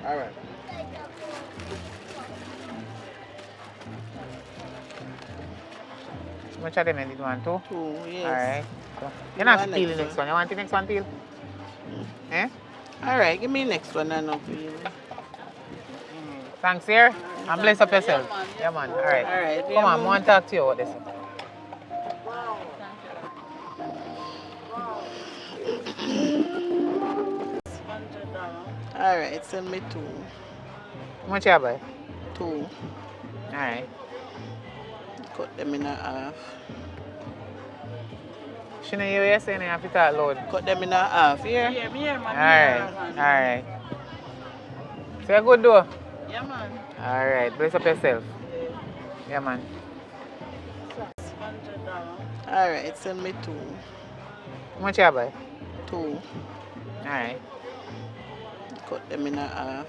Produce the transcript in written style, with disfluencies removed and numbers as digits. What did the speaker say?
Alright. How much of them you did one? Two? Two, yes. Alright. So, you're not One peel the next next one. You want the next one peel? Eh? Alright, give me next one and I'll peel. Thanks, here. And bless up yourself. Yeah, man. Alright. Alright. Come on, I want to talk to you about this. Alright, send me two. How much you buy? Two. Alright. Cut them in a half. She know you what you're saying, you have to talk loud. Cut them in a half, yeah? Yeah, me here, man. Alright. Alright. So you're good though? Yeah, man. Alright. Bless up yourself. Yeah, man. Alright, send me two. How much you buy? Two. Alright. Cut them in a half.